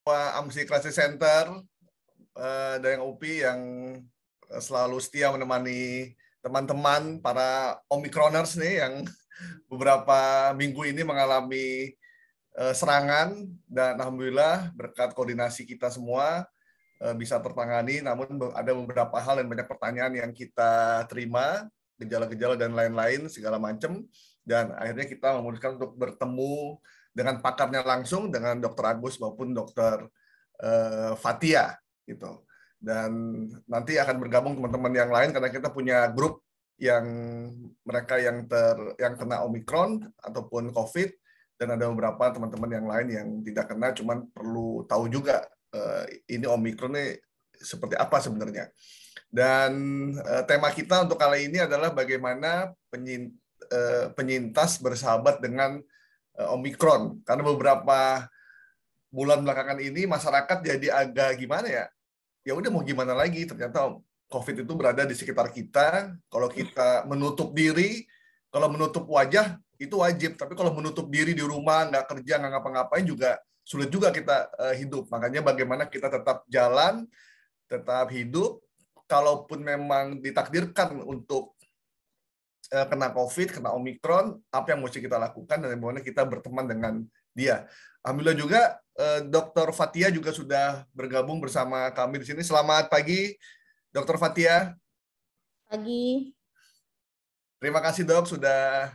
AMSI Crisis Center dan yang UPI yang selalu setia menemani teman-teman para Omikroners nih yang beberapa minggu ini mengalami serangan, dan alhamdulillah berkat koordinasi kita semua bisa tertangani. Namun ada beberapa hal dan banyak pertanyaan yang kita terima, gejala-gejala dan lain-lain segala macam, dan akhirnya kita memutuskan untuk bertemu dengan pakarnya langsung, dengan Dr. Agus maupun Dr. Fathia gitu. Dan nanti akan bergabung teman-teman yang lain karena kita punya grup yang mereka yang kena Omikron ataupun COVID, dan ada beberapa teman-teman yang lain yang tidak kena, cuman perlu tahu juga ini Omikron ini seperti apa sebenarnya. Dan tema kita untuk kali ini adalah bagaimana penyintas bersahabat dengan Omikron. Karena beberapa bulan belakangan ini masyarakat jadi agak gimana ya? Ya udah mau gimana lagi? Ternyata COVID itu berada di sekitar kita. Kalau kita menutup diri, kalau menutup wajah itu wajib. Tapi kalau menutup diri di rumah, nggak kerja, nggak ngapa-ngapain juga sulit juga kita hidup. Makanya bagaimana kita tetap jalan, tetap hidup. Kalaupun memang ditakdirkan untuk kena COVID, kena Omikron, apa yang mesti kita lakukan dan bagaimana kita berteman dengan dia. Alhamdulillah juga Dr. Fathia juga sudah bergabung bersama kami di sini. Selamat pagi, Dr. Fathia. Pagi. Terima kasih Dok sudah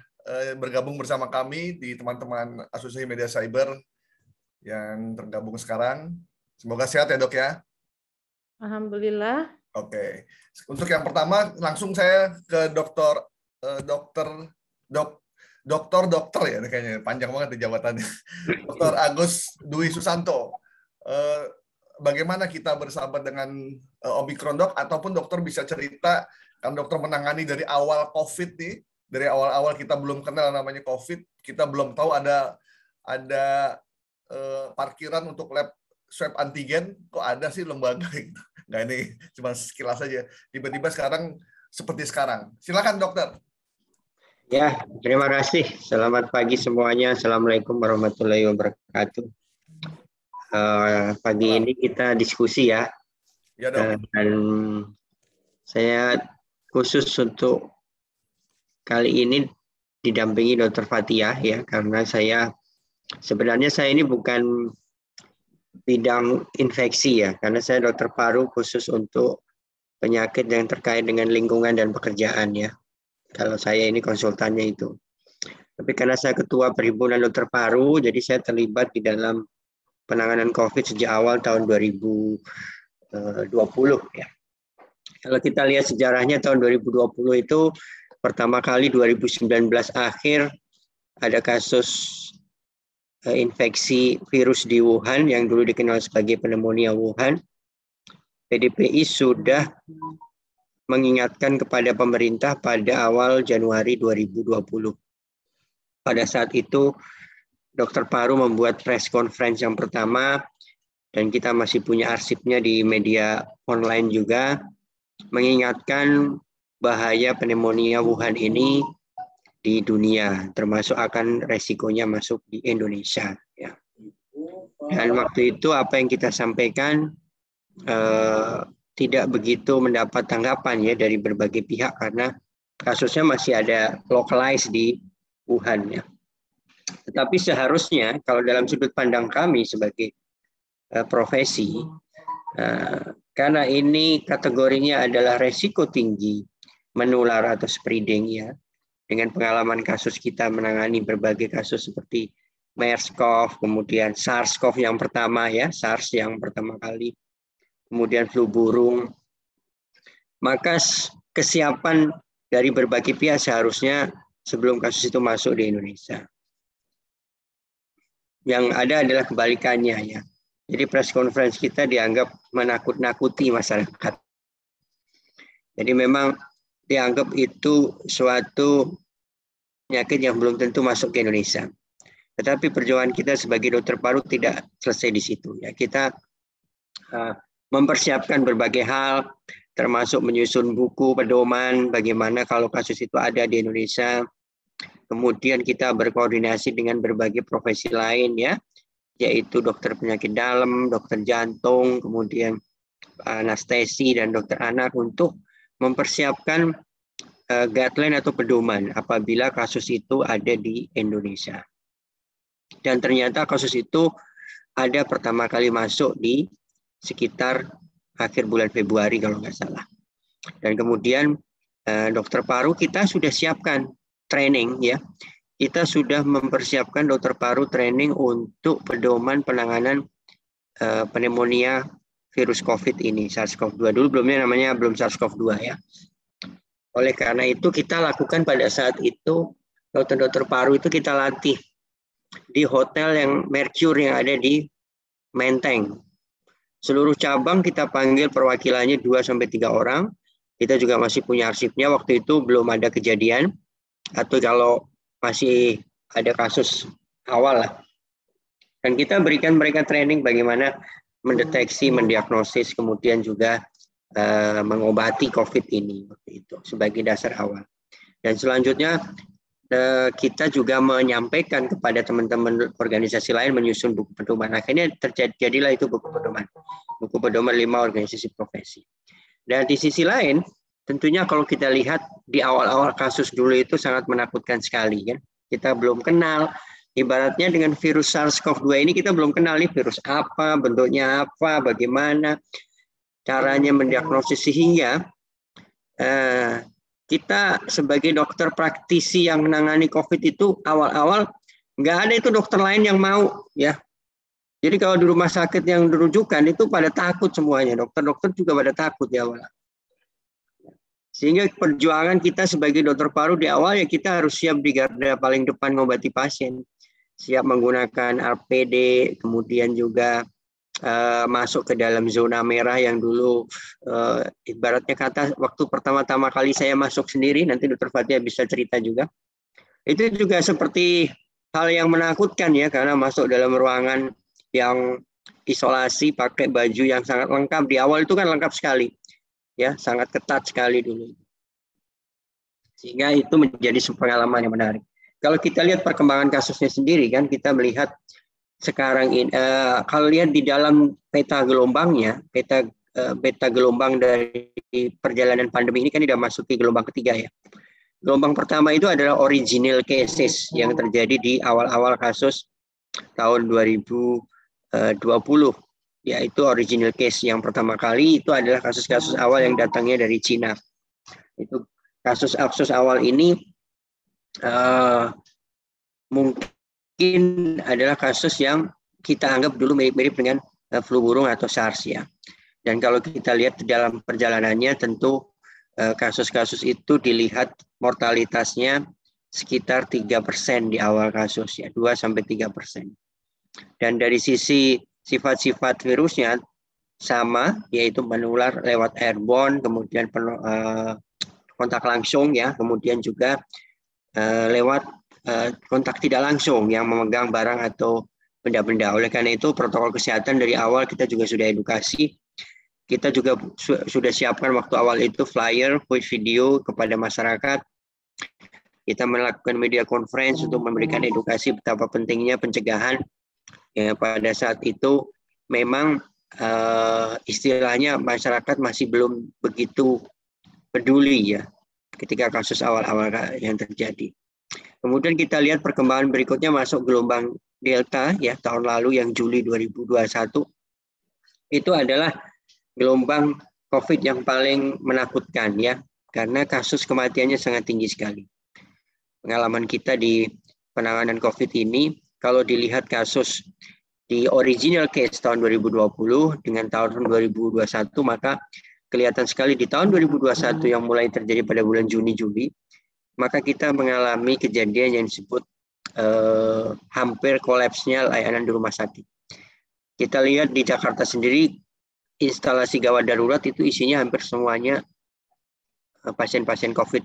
bergabung bersama kami di teman-teman Asosiasi Media Cyber yang tergabung sekarang. Semoga sehat ya Dok ya. Alhamdulillah. Oke. Untuk yang pertama langsung saya ke dokter ya kayaknya panjang banget di jabatannya. Dr. Agus Dwi Susanto. Bagaimana kita bersahabat dengan Omikron Dok, ataupun dokter bisa cerita, kan dokter menangani dari awal COVID nih, dari awal-awal kita belum kenal namanya COVID, kita belum tahu ada parkiran untuk lab swab antigen, kok ada sih lembaga gitu. Nggak, ini cuma sekilas saja. Tiba-tiba sekarang seperti sekarang. Silakan dokter. Ya, terima kasih. Selamat pagi semuanya. Assalamualaikum warahmatullahi wabarakatuh. Pagi ini kita diskusi ya. Ya, Dok. Dan saya khusus untuk kali ini didampingi Dr. Fathia ya, karena sebenarnya saya ini bukan bidang infeksi ya, karena saya dokter paru khusus untuk penyakit yang terkait dengan lingkungan dan pekerjaan ya. Kalau saya ini konsultannya itu. Tapi karena saya ketua Perhimpunan Dokter Paru, jadi saya terlibat di dalam penanganan COVID sejak awal tahun 2020 ya. Kalau kita lihat sejarahnya tahun 2020 itu pertama kali 2019 akhir ada kasus infeksi virus di Wuhan yang dulu dikenal sebagai pneumonia Wuhan. PDPI sudah mengingatkan kepada pemerintah pada awal Januari 2020. Pada saat itu, Dokter Paru membuat press conference yang pertama, dan kita masih punya arsipnya di media online juga, mengingatkan bahaya pneumonia Wuhan ini di dunia, termasuk akan resikonya masuk di Indonesia. Ya. Dan waktu itu apa yang kita sampaikan tidak begitu mendapat tanggapan ya dari berbagai pihak karena kasusnya masih ada localized di Wuhan ya. Tetapi seharusnya kalau dalam sudut pandang kami sebagai profesi, karena ini kategorinya adalah resiko tinggi menular atau spreading ya, dengan pengalaman kasus kita menangani berbagai kasus seperti MERS-CoV, kemudian SARS-CoV yang pertama ya, SARS yang pertama kali, kemudian flu burung, maka kesiapan dari berbagai pihak seharusnya sebelum kasus itu masuk di Indonesia. Yang ada adalah kebalikannya ya. Jadi press conference kita dianggap menakut-nakuti masyarakat. Jadi memang dianggap itu suatu penyakit yang belum tentu masuk ke Indonesia. Tetapi perjuangan kita sebagai dokter paru tidak selesai di situ ya. Kita mempersiapkan berbagai hal, termasuk menyusun buku pedoman bagaimana kalau kasus itu ada di Indonesia. Kemudian kita berkoordinasi dengan berbagai profesi lain ya, yaitu dokter penyakit dalam, dokter jantung, kemudian anestesi dan dokter anak untuk mempersiapkan guideline atau pedoman apabila kasus itu ada di Indonesia. Dan ternyata kasus itu ada pertama kali masuk di sekitar akhir bulan Februari kalau nggak salah. Dan kemudian dokter paru kita sudah siapkan training ya. Kita sudah mempersiapkan dokter paru training untuk pedoman penanganan pneumonia virus COVID ini, SARS-CoV-2. Dulu belum SARS-CoV-2 ya. Oleh karena itu kita lakukan pada saat itu dokter-dokter paru itu kita latih di hotel yang Mercure yang ada di Menteng. Seluruh cabang kita panggil perwakilannya 2-3 orang. Kita juga masih punya arsipnya, waktu itu belum ada kejadian. Atau kalau masih ada kasus awal lah. Dan kita berikan mereka training bagaimana mendeteksi, mendiagnosis, kemudian juga mengobati COVID ini. Itu sebagai dasar awal. Dan selanjutnya kita juga menyampaikan kepada teman-teman organisasi lain menyusun buku pedoman. Akhirnya terjadilah itu buku pedoman 5 organisasi profesi. Dan di sisi lain, tentunya kalau kita lihat di awal-awal kasus dulu itu sangat menakutkan sekali kan. Kita belum kenal, ibaratnya dengan virus SARS-CoV-2 ini kita belum kenal nih virus apa, bentuknya apa, bagaimana caranya mendiagnosis, sehingga kita sebagai dokter praktisi yang menangani COVID itu awal-awal nggak ada itu dokter lain yang mau ya. Jadi kalau di rumah sakit yang dirujukan itu pada takut semuanya, dokter-dokter juga pada takut di awal. Sehingga perjuangan kita sebagai dokter paru di awal ya kita harus siap di garda paling depan mengobati pasien. Siap menggunakan APD, kemudian juga masuk ke dalam zona merah yang dulu ibaratnya kata waktu pertama-tama kali saya masuk sendiri, nanti dokter Fathia bisa cerita juga. Itu juga seperti hal yang menakutkan ya, karena masuk dalam ruangan yang isolasi pakai baju yang sangat lengkap. Di awal itu kan lengkap sekali. Ya, sangat ketat sekali dulu. Sehingga itu menjadi sebuah pengalaman yang menarik. Kalau kita lihat perkembangan kasusnya sendiri kan, kita melihat sekarang ini kalau lihat di dalam peta gelombangnya, peta gelombang dari perjalanan pandemi ini kan sudah masuk ke gelombang ketiga ya. Gelombang pertama itu adalah original cases yang terjadi di awal-awal kasus tahun 2020. Yaitu original case yang pertama kali itu adalah kasus-kasus awal yang datangnya dari Cina. Itu kasus awal ini mungkin adalah kasus yang kita anggap dulu mirip-mirip dengan flu burung atau SARS ya. Dan kalau kita lihat dalam perjalanannya tentu kasus-kasus itu dilihat mortalitasnya sekitar 3% di awal kasus ya, 2-3%. Dan dari sisi sifat-sifat virusnya sama, yaitu menular lewat airborne, kemudian kontak langsung ya, kemudian juga lewat kontak tidak langsung yang memegang barang atau benda-benda. Oleh karena itu protokol kesehatan dari awal kita juga sudah edukasi. Kita juga sudah siapkan waktu awal itu flyer, video kepada masyarakat. Kita melakukan media conference untuk memberikan edukasi betapa pentingnya pencegahan. Ya, pada saat itu memang istilahnya masyarakat masih belum begitu peduli ya ketika kasus awal-awal yang terjadi. Kemudian kita lihat perkembangan berikutnya masuk gelombang Delta ya tahun lalu yang Juli 2021. Itu adalah gelombang COVID yang paling menakutkan ya karena kasus kematiannya sangat tinggi sekali. Pengalaman kita di penanganan COVID ini, kalau dilihat kasus di original case tahun 2020 dengan tahun 2021, maka kelihatan sekali di tahun 2021 yang mulai terjadi pada bulan Juni-Juli, maka kita mengalami kejadian yang disebut hampir kolapsnya layanan di rumah sakit. Kita lihat di Jakarta sendiri, instalasi gawat darurat itu isinya hampir semuanya pasien-pasien COVID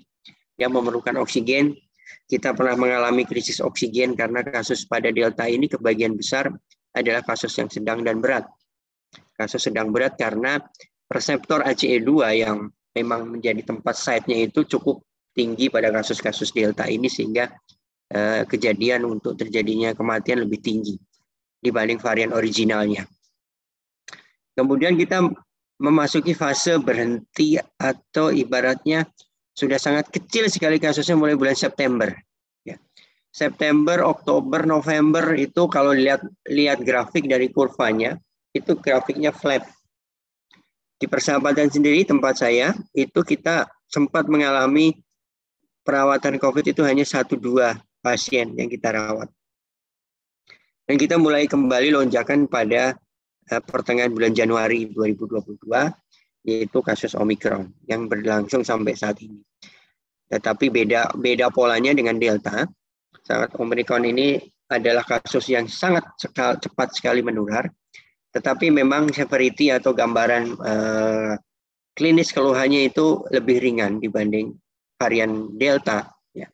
yang memerlukan oksigen. Kita pernah mengalami krisis oksigen karena kasus pada Delta ini kebagian besar adalah kasus yang sedang dan berat. Kasus sedang berat karena reseptor ACE2 yang memang menjadi tempat site-nya itu cukup tinggi pada kasus-kasus Delta ini sehingga kejadian untuk terjadinya kematian lebih tinggi. dibanding varian originalnya. Kemudian kita memasuki fase berhenti atau ibaratnya sudah sangat kecil sekali kasusnya mulai bulan September. Ya. September, Oktober, November itu kalau lihat grafik dari kurvanya, itu grafiknya flat. Di persahabatan sendiri tempat saya, itu kita sempat mengalami perawatan COVID itu hanya 1-2 pasien yang kita rawat. Dan kita mulai kembali lonjakan pada pertengahan bulan Januari 2022, yaitu kasus Omicron yang berlangsung sampai saat ini. Tetapi beda polanya dengan Delta. Saat Omicron ini adalah kasus yang sangat cepat sekali menular, tetapi memang severity atau gambaran klinis keluhannya itu lebih ringan dibanding varian Delta. Ya.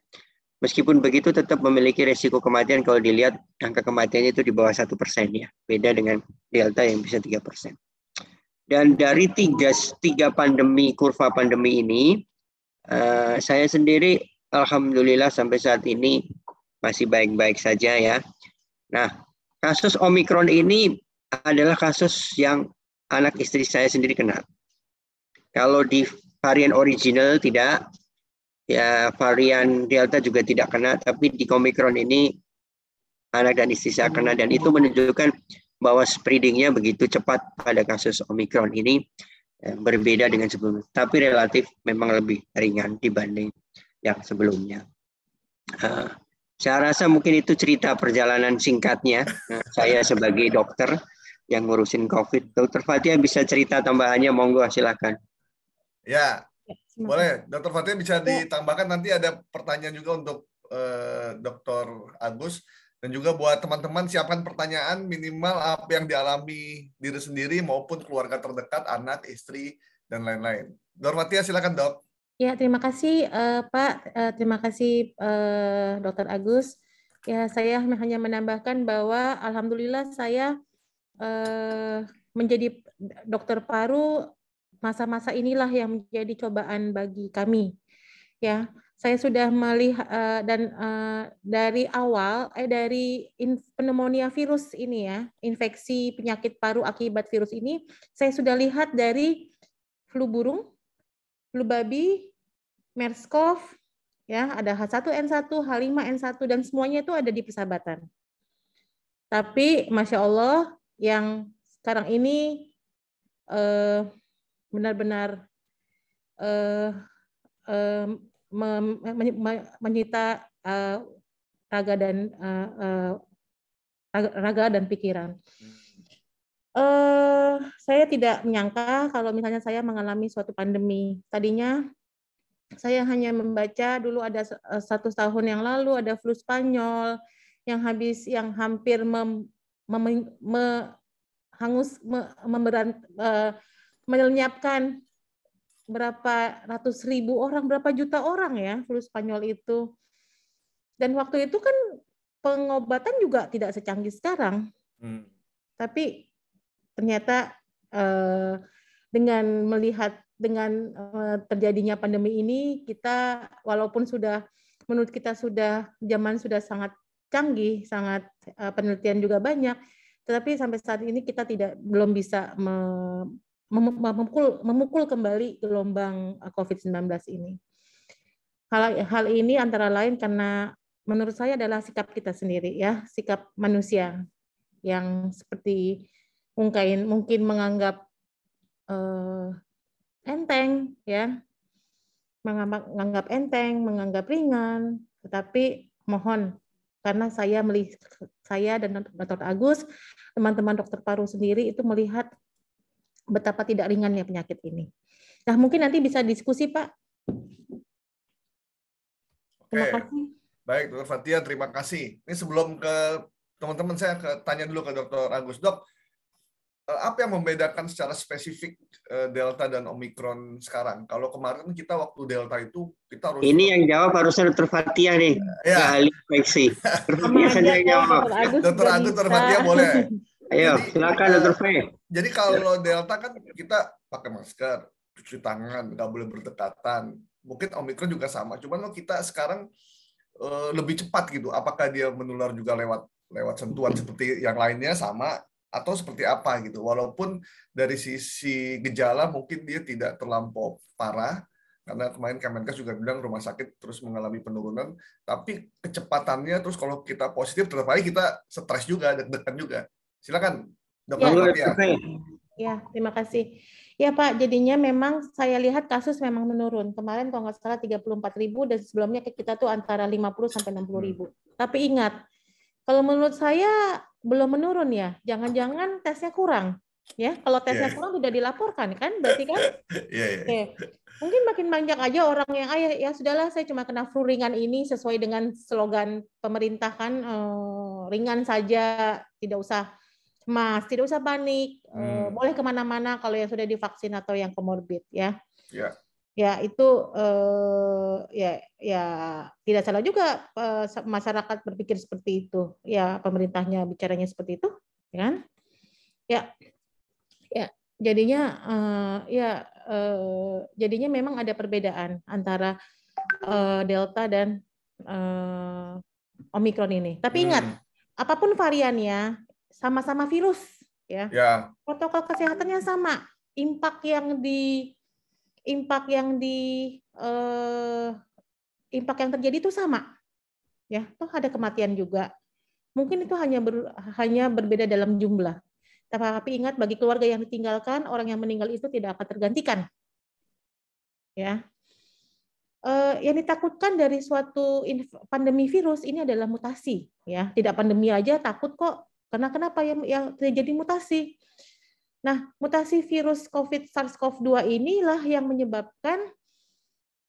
Meskipun begitu tetap memiliki resiko kematian kalau dilihat angka kematiannya itu di bawah 1% ya. Beda dengan Delta yang bisa 3%. Dan dari tiga pandemi, kurva pandemi ini, saya sendiri alhamdulillah sampai saat ini masih baik-baik saja ya. Nah, kasus Omicron ini adalah kasus yang anak istri saya sendiri kena. Kalau di varian original tidak, ya varian Delta juga tidak kena, tapi di Omicron ini anak dan istri saya kena, dan itu menunjukkan bahwa spreadingnya begitu cepat pada kasus Omicron ini, berbeda dengan sebelumnya, tapi relatif memang lebih ringan dibanding yang sebelumnya. Saya rasa mungkin itu cerita perjalanan singkatnya. Saya sebagai dokter yang ngurusin COVID. Dr. Fathia bisa cerita tambahannya, monggo silakan. Ya, boleh. Dr. Fathia bisa ditambahkan, nanti ada pertanyaan juga untuk Dr. Agus. Dan juga buat teman-teman siapkan pertanyaan minimal apa yang dialami diri sendiri maupun keluarga terdekat, anak, istri, dan lain-lain. Dr. Fathia silakan, Dok. Ya, terima kasih Pak. Terima kasih Dr. Agus. Ya, saya hanya menambahkan bahwa alhamdulillah saya menjadi dokter paru, masa-masa inilah yang menjadi cobaan bagi kami. Ya, saya sudah melihat dan dari awal dari pneumonia virus ini ya, infeksi penyakit paru akibat virus ini, saya sudah lihat dari flu burung, flu babi, MERS-CoV, ya, ada H1N1, H5N1, dan semuanya itu ada di persahabatan. Tapi Masya Allah, yang sekarang ini benar-benar menyita raga dan pikiran. Saya tidak menyangka kalau misalnya saya mengalami suatu pandemi. Tadinya saya hanya membaca dulu ada 1 tahun yang lalu ada flu Spanyol yang hampir melenyapkan berapa ratus ribu orang, berapa juta orang ya flu Spanyol itu. Dan waktu itu kan pengobatan juga tidak secanggih sekarang. Tapi ternyata dengan terjadinya pandemi ini, kita walaupun menurut kita zaman sudah sangat canggih, sangat penelitian juga banyak, tetapi sampai saat ini kita belum bisa memukul kembali gelombang COVID-19 ini. Hal ini antara lain karena menurut saya adalah sikap kita sendiri ya, sikap manusia yang seperti mungkin menganggap enteng ya, menganggap enteng, menganggap ringan, tetapi mohon karena saya dan Dr. Agus, teman-teman dokter paru sendiri itu melihat betapa tidak ringannya penyakit ini. Nah, mungkin nanti bisa diskusi, Pak. Terima kasih. Baik, Dr. Fathia, terima kasih. Ini sebelum ke teman-teman, saya tanya dulu ke Dr. Agus. Dok, apa yang membedakan secara spesifik Delta dan Omicron sekarang? Kalau kemarin kita waktu Delta itu, kita harus... Ini yang jawab harusnya Dr. Fathia nih, ahli infeksi. Dr. Agus, Dr. Fathia boleh. Ayo, silakan Dr. Fathia. Jadi kalau Delta kan kita pakai masker, cuci tangan, nggak boleh berdekatan. Mungkin Omicron juga sama, cuman kita sekarang lebih cepat gitu. Apakah dia menular juga lewat lewat sentuhan seperti yang lainnya sama atau seperti apa gitu. Walaupun dari sisi gejala mungkin dia tidak terlampau parah, karena kemarin Kemenkes juga bilang rumah sakit terus mengalami penurunan, tapi kecepatannya terus kalau kita positif tetap aja kita stres juga, deg-degan juga. Silakan, Dokter Fathia. Ya, terima kasih. Ya Pak, jadinya memang saya lihat kasus memang menurun. Kemarin kalau nggak salah 34.000 dan sebelumnya kita tuh antara 50 sampai 60.000. Tapi ingat, kalau menurut saya belum menurun ya. Jangan-jangan tesnya kurang. Ya, kalau tesnya kurang sudah dilaporkan kan, berarti kan? Oke. Mungkin makin banyak aja orang yang ya sudahlah saya cuma kena flu ringan ini sesuai dengan slogan pemerintah kan, ringan saja, tidak usah cemas, tidak usah panik, boleh kemana-mana kalau yang sudah divaksin atau yang komorbid ya. Ya itu ya tidak salah juga masyarakat berpikir seperti itu. Ya pemerintahnya bicaranya seperti itu, kan? Ya jadinya jadinya memang ada perbedaan antara Delta dan Omikron ini. Tapi ingat, apapun variannya sama-sama virus ya. Protokol kesehatannya sama. Impact yang terjadi itu sama. Ya, toh ada kematian juga. Mungkin itu hanya berbeda dalam jumlah. Tapi ingat, bagi keluarga yang ditinggalkan, orang yang meninggal itu tidak akan tergantikan. Ya. Yang ditakutkan dari suatu pandemi virus ini adalah mutasi. Ya, tidak pandemi aja takut kok. Karena kenapa yang terjadi mutasi? Nah, mutasi virus COVID SARS-CoV-2 inilah yang menyebabkan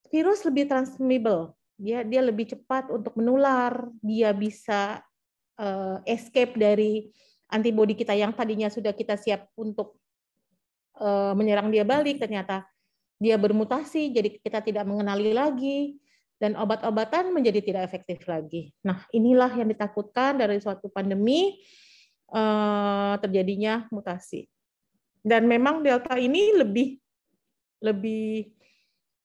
virus lebih transmissible. Dia lebih cepat untuk menular. Dia bisa escape dari antibodi kita yang tadinya sudah kita siap untuk menyerang dia balik, ternyata dia bermutasi, jadi kita tidak mengenali lagi, dan obat-obatan menjadi tidak efektif lagi. Nah, inilah yang ditakutkan dari suatu pandemi, terjadinya mutasi. Dan memang Delta ini lebih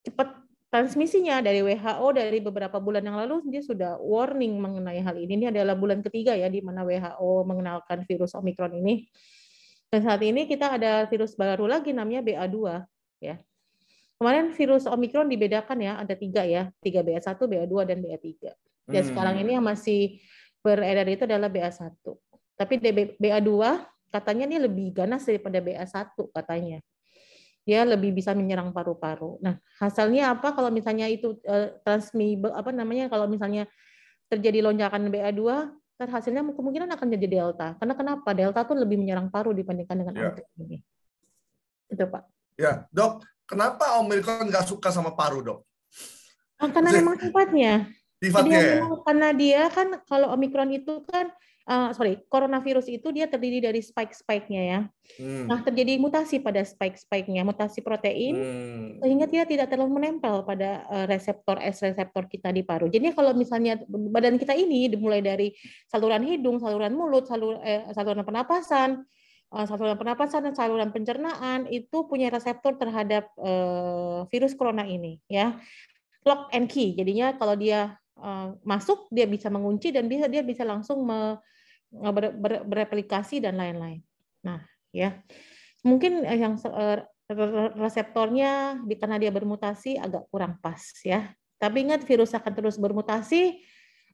cepat transmisinya. Dari WHO dari beberapa bulan yang lalu dia sudah warning mengenai hal ini. Ini adalah bulan ketiga ya di mana WHO mengenalkan virus Omikron ini. Dan saat ini kita ada virus baru lagi namanya BA2 ya. Kemarin virus Omikron dibedakan ya, ada 3 ya, 3 BA1, BA2 dan BA3. Dan sekarang ini yang masih beredar itu adalah BA1. Tapi BA2 katanya ini lebih ganas daripada BA1 katanya. Dia lebih bisa menyerang paru-paru. Nah, hasilnya apa kalau misalnya itu kalau misalnya terjadi lonjakan BA2, hasilnya kemungkinan akan jadi Delta. Karena kenapa? Delta tuh lebih menyerang paru dibandingkan dengan Omikron ini. Itu, Pak. Ya, Dok, kenapa Omikron nggak suka sama paru, Dok? Karena memang sifatnya. Jadi karena dia kan kalau Omikron itu kan coronavirus itu dia terdiri dari spike-nya ya. Nah, terjadi mutasi pada spike-nya, mutasi protein, sehingga dia tidak terlalu menempel pada reseptor S-reseptor kita di paru. Jadi kalau misalnya badan kita ini dimulai dari saluran hidung, saluran mulut, saluran pernapasan, dan saluran pencernaan itu punya reseptor terhadap virus corona ini ya. Lock and key. Jadinya kalau dia masuk dia bisa mengunci dan dia bisa langsung bereplikasi dan lain-lain. Nah, ya. Mungkin yang reseptornya karena dia bermutasi agak kurang pas ya. Tapi ingat virus akan terus bermutasi.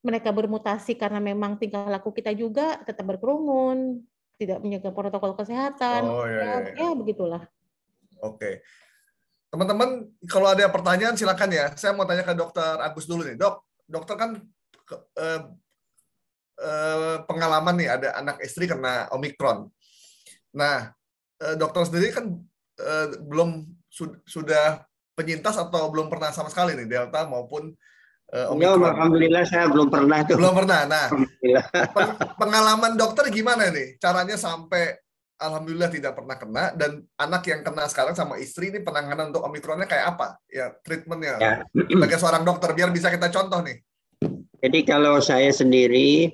Mereka bermutasi karena memang tingkah laku kita juga tetap berkerumun, tidak menjaga protokol kesehatan. Ya begitulah. Oke. Teman-teman, kalau ada pertanyaan silakan ya. Saya mau tanya ke Dokter Agus dulu nih. Dokter kan pengalaman nih, ada anak istri kena Omikron. Nah, dokter sendiri kan sudah penyintas atau belum pernah sama sekali nih Delta maupun Omikron? Alhamdulillah saya belum pernah tuh. Belum pernah. Nah, pengalaman dokter gimana nih? Caranya sampai alhamdulillah tidak pernah kena, dan anak yang kena sekarang sama istri ini penanganan untuk Omikronnya kayak apa? Ya, treatmentnya ya. Sebagai seorang dokter biar bisa kita contoh nih. Jadi kalau saya sendiri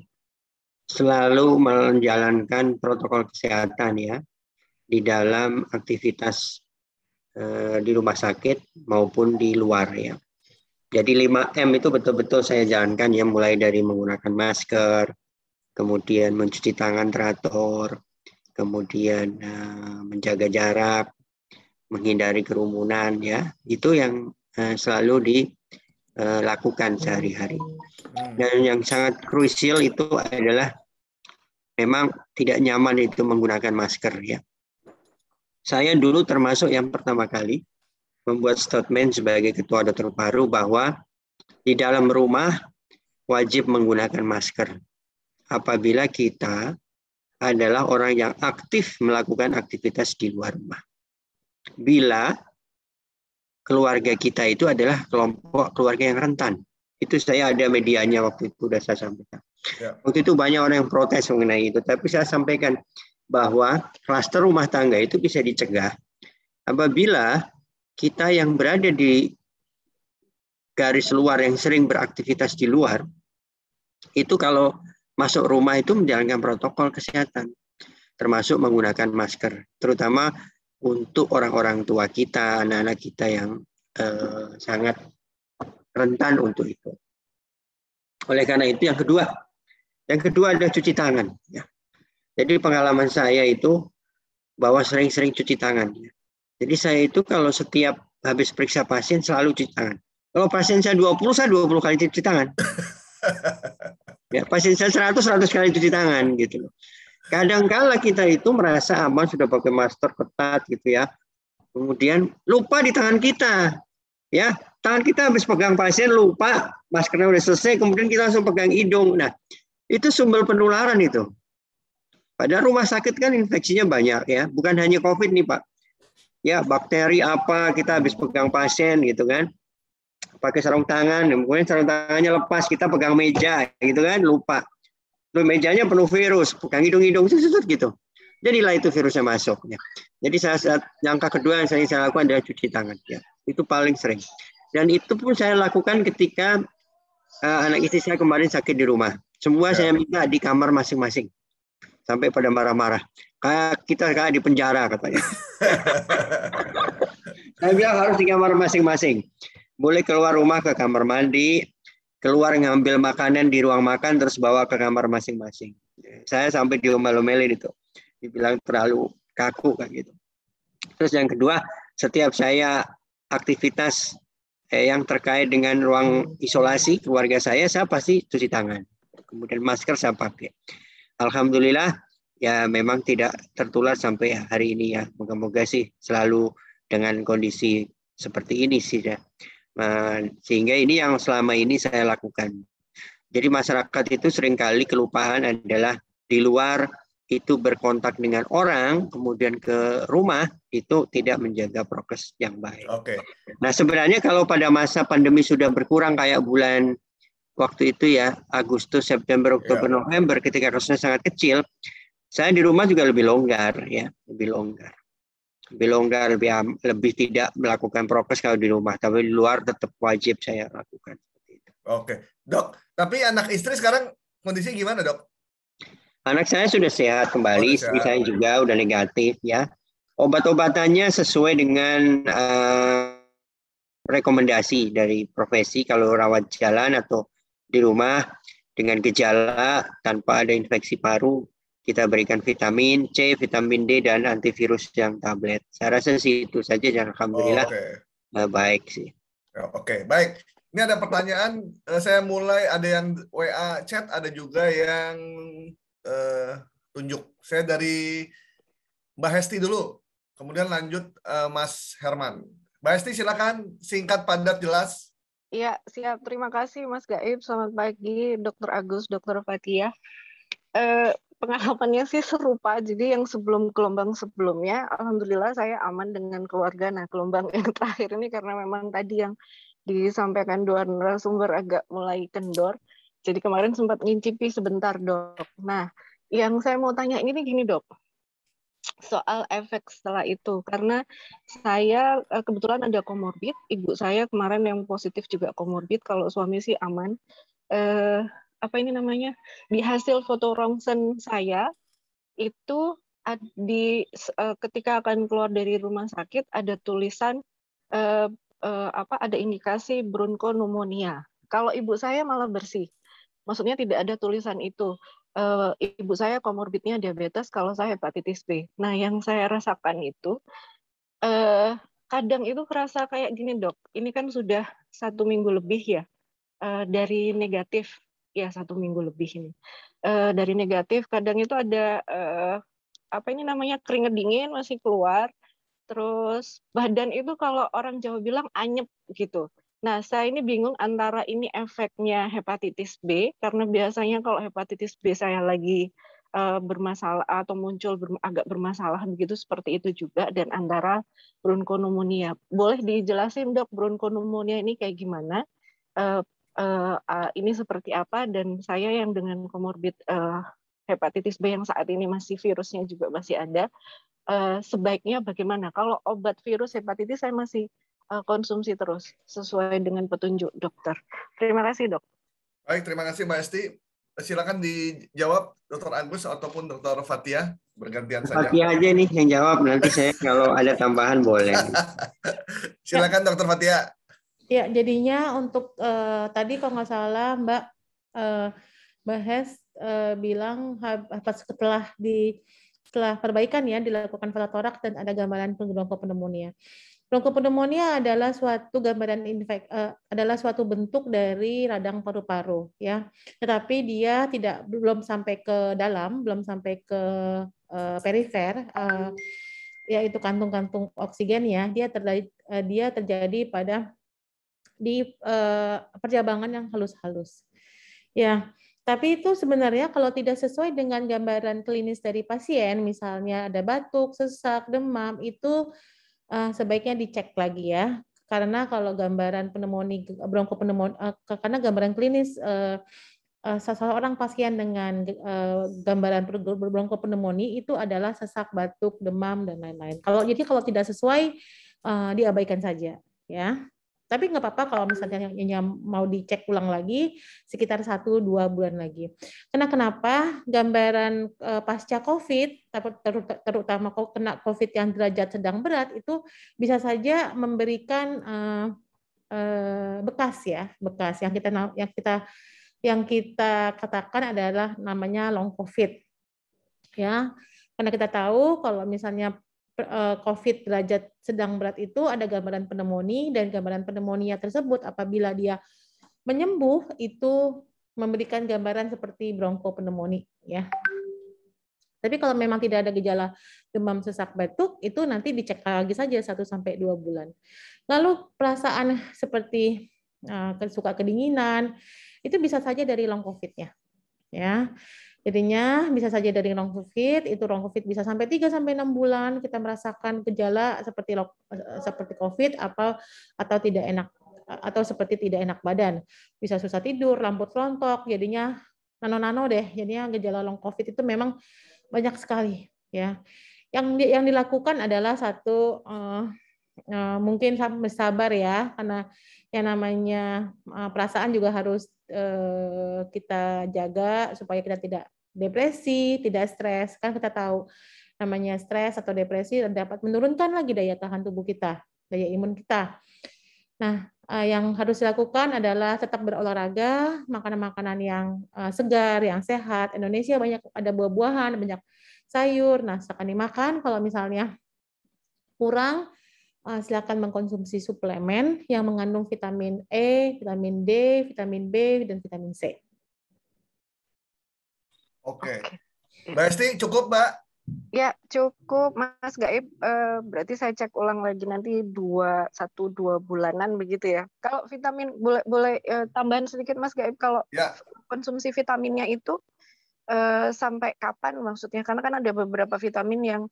selalu menjalankan protokol kesehatan ya di dalam aktivitas di rumah sakit maupun di luar ya. Jadi 5M itu betul-betul saya jalankan ya, mulai dari menggunakan masker, kemudian mencuci tangan teratur, kemudian menjaga jarak, menghindari kerumunan, ya itu yang selalu dilakukan sehari-hari. Dan yang sangat krusial itu adalah memang tidak nyaman itu menggunakan masker, ya. Saya dulu termasuk yang pertama kali membuat statement sebagai ketua dokter paru bahwa di dalam rumah wajib menggunakan masker apabila kita adalah orang yang aktif melakukan aktivitas di luar rumah. Bila keluarga kita itu adalah kelompok keluarga yang rentan. Itu saya ada medianya waktu itu sudah saya sampaikan. Ya. Waktu itu banyak orang yang protes mengenai itu, tapi saya sampaikan bahwa klaster rumah tangga itu bisa dicegah apabila kita yang berada di garis luar yang sering beraktivitas di luar, itu kalau masuk rumah itu menjalankan protokol kesehatan, termasuk menggunakan masker, terutama untuk orang-orang tua kita, anak-anak kita yang sangat rentan untuk itu. Oleh karena itu yang kedua adalah cuci tangan. Ya. Jadi pengalaman saya itu bahwa sering-sering cuci tangan. Ya. Jadi saya itu kalau setiap habis periksa pasien selalu cuci tangan. Kalau pasien saya 20 kali cuci tangan. Ya, pasien saya 100 kali cuci tangan gitu loh. Kadang-kala kita itu merasa aman sudah pakai masker ketat gitu ya. Kemudian lupa di tangan kita. Ya, tangan kita habis pegang pasien lupa, maskernya udah selesai, kemudian kita langsung pegang hidung. Nah, itu sumber penularan itu. Padahal rumah sakit kan infeksinya banyak ya, bukan hanya COVID nih Pak. Ya, bakteri apa kita habis pegang pasien gitu kan. Pakai sarung tangan, kemudian sarung tangannya lepas, kita pegang meja gitu kan, lupa. Terus mejanya penuh virus, pegang hidung-hidung gitu. Jadilah itu virusnya masuk ya. Jadi langkah kedua yang saya lakukan adalah cuci tangan ya. Itu paling sering. Dan itu pun saya lakukan ketika anak istri saya kemarin sakit di rumah. Semua saya minta di kamar masing-masing. Sampai pada marah-marah. Kita di penjara katanya. Saya bilang harus di kamar masing-masing. Boleh keluar rumah ke kamar mandi, keluar ngambil makanan di ruang makan, terus bawa ke kamar masing-masing. Saya sampai diomel-omelin itu. Dibilang terlalu kaku kayak gitu. Terus yang kedua, setiap saya aktivitas yang terkait dengan ruang isolasi keluarga saya pasti cuci tangan. Kemudian masker saya pakai. Alhamdulillah ya memang tidak tertular sampai hari ini ya. Moga-moga sih selalu dengan kondisi seperti ini sih ya. Sehingga ini yang selama ini saya lakukan. Jadi masyarakat itu seringkali kelupaan adalah di luar itu berkontak dengan orang, kemudian ke rumah, itu tidak menjaga prokes yang baik. Oke. Nah sebenarnya kalau pada masa pandemi sudah berkurang kayak bulan waktu itu ya, Agustus, September, Oktober, November, ketika kasusnya sangat kecil, saya di rumah juga lebih longgar ya, lebih longgar, lebih tidak melakukan prokes kalau di rumah, tapi di luar tetap wajib saya lakukan. Oke, Dok. Tapi anak istri sekarang kondisinya gimana, Dok? Anak saya sudah sehat kembali, istri saya juga udah negatif ya. Obat-obatannya sesuai dengan rekomendasi dari profesi kalau rawat jalan atau di rumah dengan gejala tanpa ada infeksi paru, kita berikan vitamin C, vitamin D, dan antivirus yang tablet. Saya rasa sih itu saja dan alhamdulillah baik sih. Oke, baik. Ini ada pertanyaan, saya mulai ada yang WA chat, ada juga yang tunjuk. Saya dari Mbak Hesti dulu, kemudian lanjut Mas Herman. Mbak Hesti silakan, singkat, padat, jelas. Iya, siap. Terima kasih Mas Gaib. Selamat pagi Dr. Agus, Dr. Fathia. Pengalamannya sih serupa. Jadi yang gelombang sebelumnya, alhamdulillah saya aman dengan keluarga. Nah, gelombang yang terakhir ini karena memang tadi yang disampaikan dua narasumber agak mulai kendor. Jadi kemarin sempat ngincipi sebentar, Dok. Nah, yang saya mau tanya ini gini, Dok. Soal efek setelah itu. Karena saya kebetulan ada komorbid. Ibu saya kemarin yang positif juga komorbid. Kalau suami sih aman. Apa ini namanya? Di hasil foto rongsen saya, itu ketika akan keluar dari rumah sakit, ada tulisan ada indikasi bronkonumonia. Kalau ibu saya malah bersih. Maksudnya tidak ada tulisan itu. ibu saya komorbidnya diabetes, kalau saya hepatitis B. Nah, yang saya rasakan itu kadang itu kerasa kayak gini, Dok. Ini kan sudah 1 minggu lebih ya dari negatif, ya 1 minggu lebih ini. Dari negatif, kadang itu ada apa ini namanya keringat dingin masih keluar. Terus badan itu kalau orang Jawa bilang anyep gitu. Nah, saya ini bingung antara ini efeknya hepatitis B, karena biasanya kalau hepatitis B saya lagi bermasalah atau muncul agak bermasalah begitu, seperti itu juga, dan antara bronkonumonia. Boleh dijelasin, Dok, bronkonumonia ini kayak gimana? Ini seperti apa, dan saya yang dengan komorbid hepatitis B yang saat ini masih virusnya juga masih ada, sebaiknya bagaimana? Kalau obat virus hepatitis saya masih konsumsi terus sesuai dengan petunjuk dokter. Terima kasih, Dok. Baik, terima kasih Mbak Esti. Silakan dijawab Dr. Agus ataupun Dr. Fathia, bergantian saja. Fathia aja nih yang jawab, nanti saya kalau ada tambahan boleh. Silakan Dr. Fathia. Ya, jadinya untuk tadi kalau nggak salah Mbak Hes bilang setelah perbaikan ya dilakukan falatoraks dan ada gambaran bronkopneumonia. Bronkopneumonia adalah suatu gambaran adalah suatu bentuk dari radang paru-paru ya. Tetapi dia belum sampai ke dalam, belum sampai ke perifer, yaitu kantung-kantung oksigen ya. Dia terjadi pada di perjabangan yang halus-halus. Ya, tapi itu sebenarnya kalau tidak sesuai dengan gambaran klinis dari pasien, misalnya ada batuk, sesak, demam, itu sebaiknya dicek lagi ya. Karena kalau gambaran bronkopneumonia, karena gambaran klinis seseorang pasien dengan gambaran bronkopneumonia itu adalah sesak, batuk, demam, dan lain-lain. Jadi kalau tidak sesuai, diabaikan saja ya. Tapi nggak apa-apa kalau misalnya yang mau dicek ulang lagi sekitar 1-2 bulan lagi. Kenapa? Gambaran pasca COVID, terutama kena COVID yang derajat sedang berat, itu bisa saja memberikan bekas yang kita katakan adalah namanya long COVID. Ya, karena kita tahu kalau misalnya COVID derajat sedang berat itu ada gambaran pneumonia, dan gambaran pneumonia tersebut apabila dia menyembuh itu memberikan gambaran seperti bronkopneumonia ya. Tapi kalau memang tidak ada gejala demam, sesak, batuk, itu nanti dicek lagi saja 1-2 bulan. Lalu perasaan seperti suka kedinginan itu bisa saja dari long COVID-nya ya. Jadinya bisa saja dari long COVID, itu long COVID bisa sampai 3-6 bulan kita merasakan gejala seperti COVID atau tidak enak, atau seperti tidak enak badan. Bisa susah tidur, rambut rontok, jadinya nano-nano deh. Jadinya gejala long COVID itu memang banyak sekali ya. Yang dilakukan adalah satu mungkin sabar ya, karena yang namanya perasaan juga harus kita jaga supaya kita tidak depresi, tidak stres. Kan kita tahu namanya stres atau depresi dapat menurunkan lagi daya tahan tubuh kita, daya imun kita. Nah, yang harus dilakukan adalah tetap berolahraga, makanan-makanan yang segar, yang sehat. Indonesia banyak ada buah-buahan, banyak sayur. Nah, sekali makan, kalau misalnya kurang, silakan mengkonsumsi suplemen yang mengandung vitamin E, vitamin D, vitamin B, dan vitamin C. Oke. Mbak Esti, cukup, Mbak? Ya, cukup, Mas Gaib. Berarti saya cek ulang lagi nanti 1-2 bulanan begitu ya. Kalau vitamin, boleh tambahan sedikit, Mas Gaib, kalau konsumsi vitaminnya itu sampai kapan maksudnya? Karena kan ada beberapa vitamin yang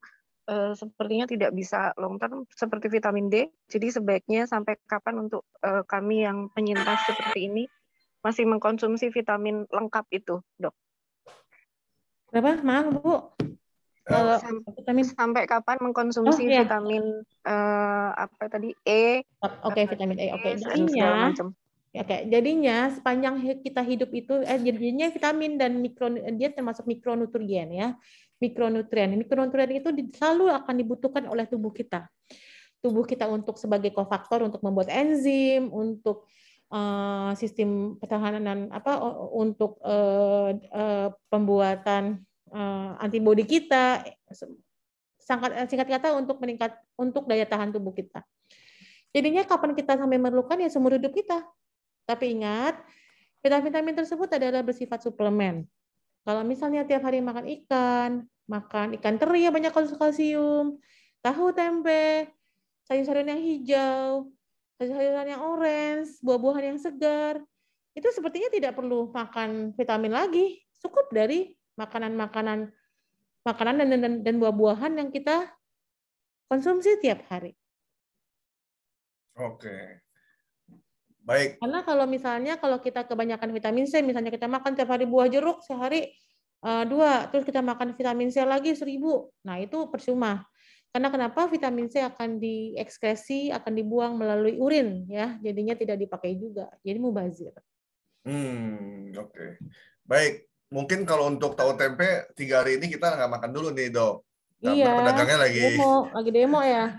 sepertinya tidak bisa long term, seperti vitamin D. Jadi sebaiknya sampai kapan untuk kami yang penyintas seperti ini masih mengkonsumsi vitamin lengkap itu, Dok? Berapa, Maaf, Bu? Sampai kapan mengkonsumsi vitamin apa tadi E? Oke, vitamin E. Oke, jadinya sepanjang kita hidup itu jadinya vitamin dan dia termasuk mikronutrien ya. Mikronutrien itu selalu akan dibutuhkan oleh tubuh kita. Tubuh kita untuk sebagai kofaktor untuk membuat enzim, untuk sistem pertahanan dan untuk pembuatan antibodi kita, singkat kata untuk daya tahan tubuh kita. Jadinya kapan kita sampai memerlukan ya seumur hidup kita. Tapi ingat, vitamin-vitamin tersebut adalah bersifat suplemen. Kalau misalnya tiap hari makan ikan teri yang banyak kalsium, tahu tempe, sayur-sayuran yang hijau, sayur-sayuran yang orange, buah-buahan yang segar, itu sepertinya tidak perlu makan vitamin lagi. Cukup dari makanan dan buah-buahan yang kita konsumsi tiap hari. Oke. Baik. Karena kalau kita kebanyakan vitamin C, misalnya kita makan tiap hari buah jeruk sehari 2, terus kita makan vitamin C lagi 1000. Nah, itu percuma. Karena kenapa? Vitamin C akan diekskresi, akan dibuang melalui urin ya. Jadinya tidak dipakai juga. Jadi mubazir. Oke. Baik. Mungkin kalau untuk tahu tempe 3 hari ini kita nggak makan dulu nih, Dok. Iya, pedagangnya lagi demo ya.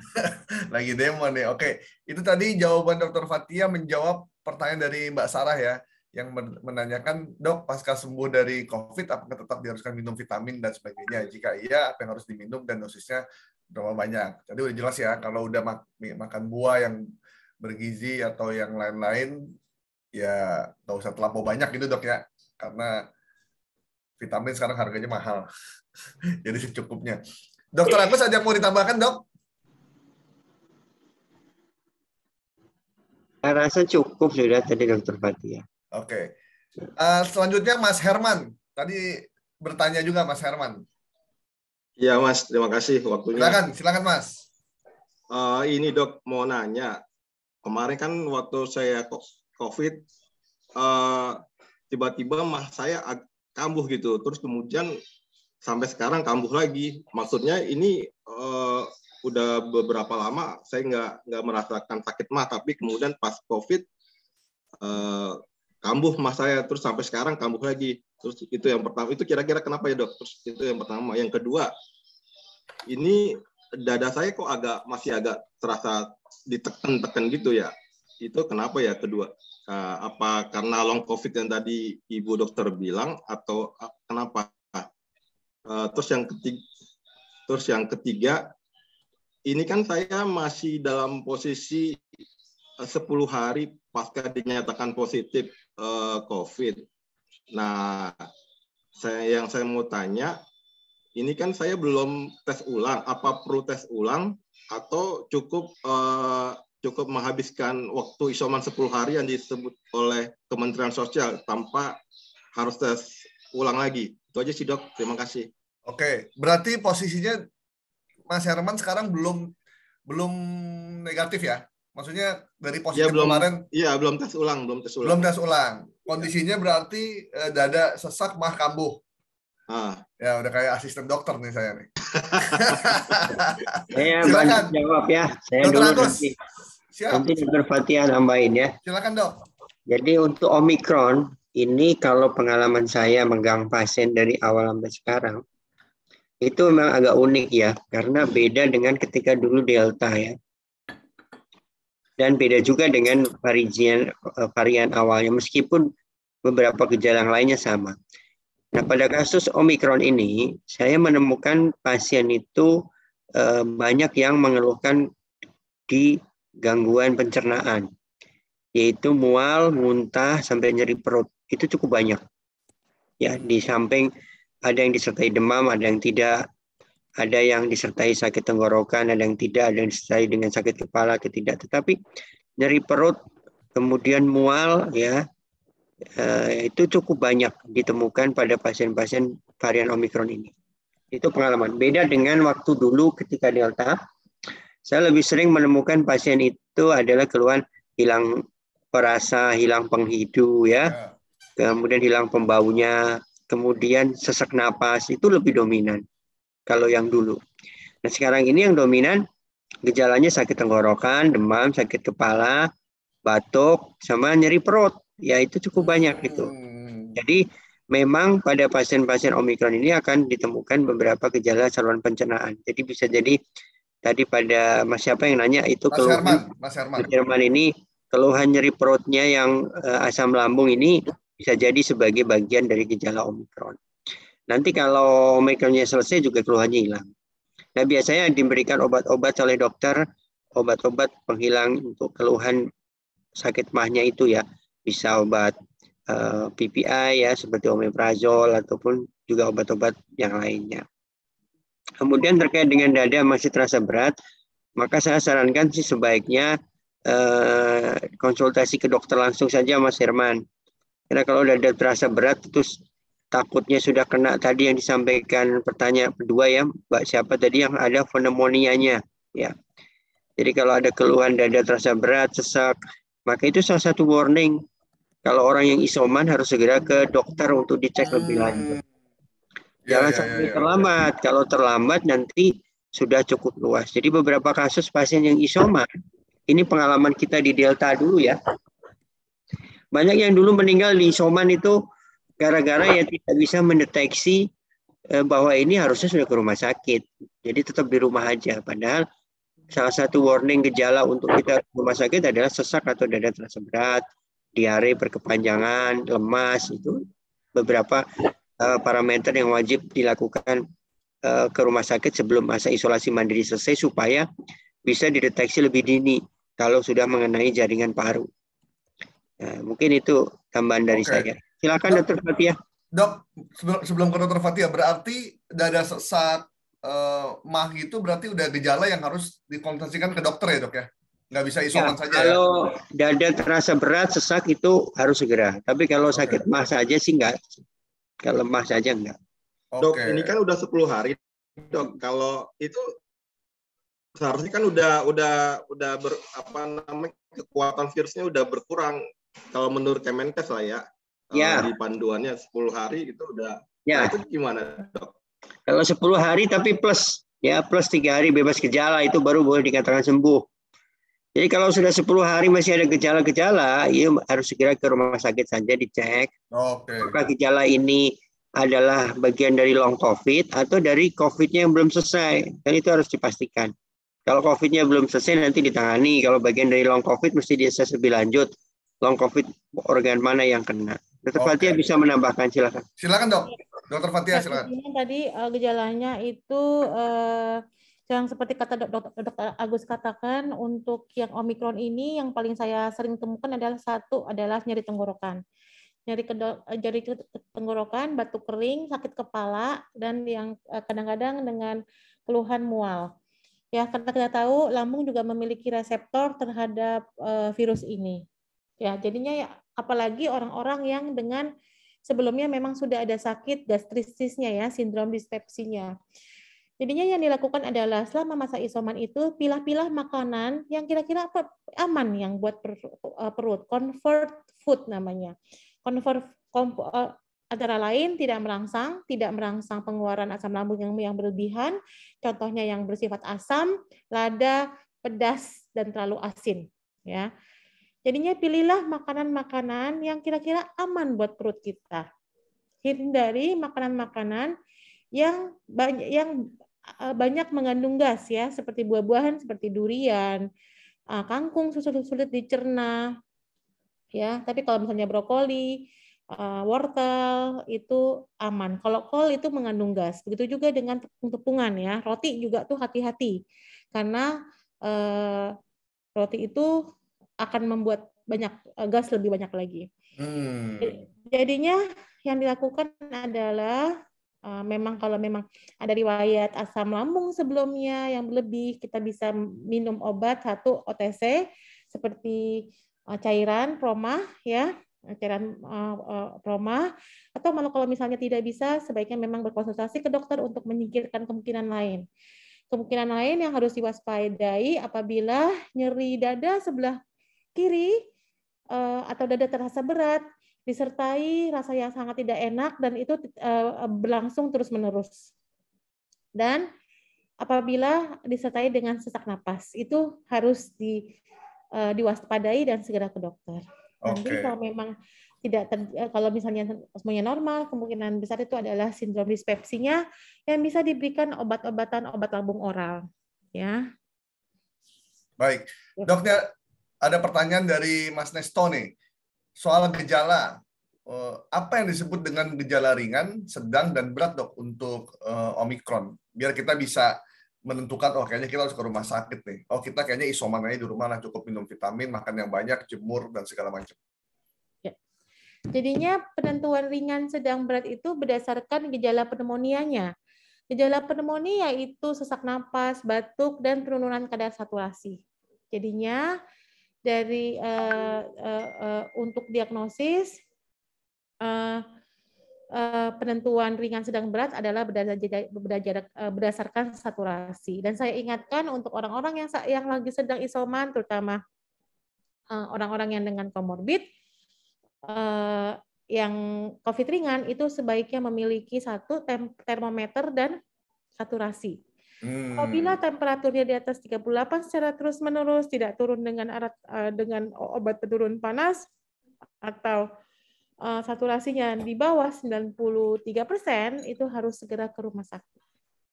Lagi demo nih. Oke, itu tadi jawaban Dr. Fathia menjawab pertanyaan dari Mbak Sarah ya, yang menanyakan, Dok, pasca sembuh dari COVID, apakah tetap diharuskan minum vitamin dan sebagainya? Jika iya, apa yang harus diminum dan dosisnya berapa banyak? Tadi udah jelas ya, kalau udah makan buah yang bergizi atau yang lain-lain, ya nggak usah terlampau banyak gitu, Dok ya, karena vitamin sekarang harganya mahal. Jadi secukupnya. Dokter Agus ada yang mau ditambahkan, Dok? Saya rasa cukup sudah tadi Dokter Fathia. Oke. Selanjutnya Mas Herman. Tadi bertanya juga Mas Herman. Iya Mas, terima kasih waktunya. Silakan Mas. Ini Dok, mau nanya. Kemarin kan waktu saya COVID, tiba-tiba mah saya kambuh gitu. Terus kemudian sampai sekarang kambuh lagi. Maksudnya ini udah beberapa lama saya nggak merasakan sakit mah, tapi kemudian pas COVID kambuh mah saya, terus sampai sekarang kambuh lagi. Terus itu yang pertama. Itu kira-kira kenapa ya, Dok? Terus itu yang pertama. Yang kedua, ini dada saya kok masih agak terasa ditekan-tekan gitu ya. Itu kenapa ya kedua? Apa karena long COVID yang tadi Ibu dokter bilang atau kenapa? Terus yang ketiga, ini kan saya masih dalam posisi 10 hari pasca dinyatakan positif COVID. Nah, yang saya mau tanya, ini kan saya belum tes ulang. Apa perlu tes ulang atau cukup menghabiskan waktu isoman 10 hari yang disebut oleh Kementerian Sosial tanpa harus tes ulang lagi? Itu aja sih, Dok. Terima kasih. Oke, berarti posisinya Mas Herman sekarang belum negatif ya? Maksudnya dari positif kemarin? Iya, belum tes ulang. Belum tes ulang. Kondisinya berarti dada sesak, mah kambuh. Ya, udah kayak asisten dokter nih saya nih. Saya banyak jawab ya. Saya Dokter dulu Agus. nanti Dokter Fathia nambahin ya. Silakan, Dok. Jadi untuk Omikron, ini kalau pengalaman saya megang pasien dari awal sampai sekarang, itu memang agak unik ya, karena beda dengan ketika dulu Delta ya. Dan beda juga dengan varian awalnya, meskipun beberapa gejala lainnya sama. Nah, pada kasus Omikron ini, saya menemukan pasien itu banyak yang mengeluhkan di gangguan pencernaan, yaitu mual, muntah, sampai nyeri perut. Itu cukup banyak. Ya, di samping ada yang disertai demam, ada yang tidak, ada yang disertai sakit tenggorokan, ada yang tidak, ada yang disertai dengan sakit kepala, tidak. Tetapi nyeri perut, kemudian mual, ya, itu cukup banyak ditemukan pada pasien-pasien varian Omikron ini. Itu pengalaman. Beda dengan waktu dulu ketika Delta, saya lebih sering menemukan pasien itu adalah keluhan hilang perasa, hilang penghidu, ya, kemudian hilang pembaunya, kemudian sesak napas, itu lebih dominan kalau yang dulu. Nah, sekarang ini yang dominan gejalanya sakit tenggorokan, demam, sakit kepala, batuk, sama nyeri perut. Ya, itu cukup banyak itu. Jadi memang pada pasien-pasien Omikron ini akan ditemukan beberapa gejala saluran pencernaan. Jadi bisa jadi tadi pada siapa yang nanya itu Mas Herman ini keluhan nyeri perutnya yang asam lambung ini bisa jadi sebagai bagian dari gejala Omikron. Nanti kalau Omikronnya selesai juga keluhannya hilang. Nah, biasanya diberikan obat-obat oleh dokter, obat-obat penghilang untuk keluhan sakit mahnya itu ya. Bisa obat PPI ya, seperti omeprazol ataupun juga obat-obat yang lainnya. Kemudian terkait dengan dada masih terasa berat, maka saya sarankan sih sebaiknya konsultasi ke dokter langsung saja, Mas Herman. Karena kalau dada terasa berat, terus takutnya sudah kena tadi yang disampaikan pertanyaan kedua ya, Mbak siapa tadi yang ada pneumonia-nya ya. Jadi kalau ada keluhan dada terasa berat, sesak, maka itu salah satu warning. Kalau orang yang isoman harus segera ke dokter untuk dicek lebih lanjut. Jangan sampai terlambat. Kalau terlambat nanti sudah cukup luas. Jadi beberapa kasus pasien yang isoman, ini pengalaman kita di Delta dulu ya. Banyak yang dulu meninggal di isoman itu gara-gara ya tidak bisa mendeteksi bahwa ini harusnya sudah ke rumah sakit. Jadi tetap di rumah aja. Padahal salah satu warning gejala untuk kita ke rumah sakit adalah sesak atau dada terasa berat, diare berkepanjangan, lemas, itu beberapa parameter yang wajib dilakukan ke rumah sakit sebelum masa isolasi mandiri selesai supaya bisa dideteksi lebih dini kalau sudah mengenai jaringan paru. Nah, mungkin itu tambahan dari saya. Silakan Dr. Fathia. Dok, sebelum ke Dr. Fathia, berarti dada sesak mah itu berarti udah gejala yang harus dikonsultasikan ke dokter ya dok ya? Nggak bisa isoman saja ya? Kalau dada terasa berat, sesak itu harus segera. Tapi kalau sakit mah saja sih enggak. Kalau lemah saja enggak. Dok, ini kan udah 10 hari, dok. Kalau itu seharusnya kan udah kekuatan virusnya udah berkurang. Kalau menurut Kemenkes lah ya. Di panduannya 10 hari itu udah. Ya. Nah, itu gimana, dok? Kalau 10 hari tapi plus 3 hari bebas gejala itu baru boleh dikatakan sembuh. Jadi kalau sudah 10 hari masih ada gejala-gejala, ya harus segera ke rumah sakit saja dicek. Apakah gejala ini adalah bagian dari long COVID atau dari COVID-nya yang belum selesai. Dan itu harus dipastikan. Kalau COVID-nya belum selesai nanti ditangani. Kalau bagian dari long COVID mesti diakses lebih lanjut. Long COVID organ mana yang kena. Dr. Fathia bisa menambahkan, silakan. Silakan dok. Dr. Fathia silakan. Tadi gejalanya itu yang seperti kata Dr. Agus katakan, untuk yang Omikron ini yang paling saya sering temukan adalah nyeri tenggorokan. Nyeri tenggorokan, batuk kering, sakit kepala, dan yang kadang-kadang dengan keluhan mual. Ya, karena kita tahu lambung juga memiliki reseptor terhadap virus ini. Ya, jadinya ya, apalagi orang-orang yang dengan sebelumnya memang sudah ada sakit gastrisisnya ya, sindrom dispepsinya. Jadinya yang dilakukan adalah selama masa isoman itu pilah-pilah makanan yang kira-kira aman yang buat perut, comfort food namanya. Antara lain tidak merangsang pengeluaran asam lambung yang berlebihan, contohnya yang bersifat asam, lada, pedas, dan terlalu asin. Ya, jadinya pilihlah makanan-makanan yang kira-kira aman buat perut kita. Hindari makanan-makanan yang banyak mengandung gas ya, seperti buah-buahan seperti durian, kangkung sulit dicerna. Ya, tapi kalau misalnya brokoli, wortel itu aman. Kalau kol itu mengandung gas. Begitu juga dengan tepung-tepungan ya. Roti juga tuh hati-hati karena roti itu akan membuat gas lebih banyak lagi. Jadinya yang dilakukan adalah memang kalau memang ada riwayat asam lambung sebelumnya yang berlebih, kita bisa minum obat satu OTC seperti cairan promah ya, cairan promah, atau malah kalau misalnya tidak bisa sebaiknya memang berkonsultasi ke dokter untuk menyingkirkan kemungkinan lain. Kemungkinan lain yang harus diwaspadai apabila nyeri dada sebelah kiri atau dada terasa berat disertai rasa yang sangat tidak enak dan itu berlangsung terus-menerus. Dan apabila disertai dengan sesak napas, itu harus diwaspadai dan segera ke dokter. Nanti kalau memang kalau misalnya semuanya normal, kemungkinan besar itu adalah sindrom dispepsinya yang bisa diberikan obat-obatan obat lambung oral. Ya. Baik, dokter. ada pertanyaan dari Mas Nesto nih. Soal gejala. Apa yang disebut dengan gejala ringan, sedang, dan berat, Dok, untuk Omikron? Biar kita bisa menentukan, oh kayaknya kita harus ke rumah sakit nih. Oh kita kayaknya isoman aja di rumah lah, cukup minum vitamin, makan yang banyak, jemur, dan segala macam. Ya. Jadinya penentuan ringan, sedang, berat itu berdasarkan gejala pneumonia-nya. Gejala pneumonia yaitu sesak napas, batuk, dan penurunan kadar saturasi. Jadinya dari untuk diagnosis penentuan ringan, sedang, berat adalah berdasarkan saturasi. Dan saya ingatkan untuk orang-orang yang lagi sedang isoman, terutama orang-orang yang dengan komorbid, yang COVID ringan itu sebaiknya memiliki satu termometer dan saturasi. Apabila temperaturnya di atas 38 secara terus-menerus, tidak turun dengan obat penurun panas, atau saturasinya di bawah 93%, itu harus segera ke rumah sakit.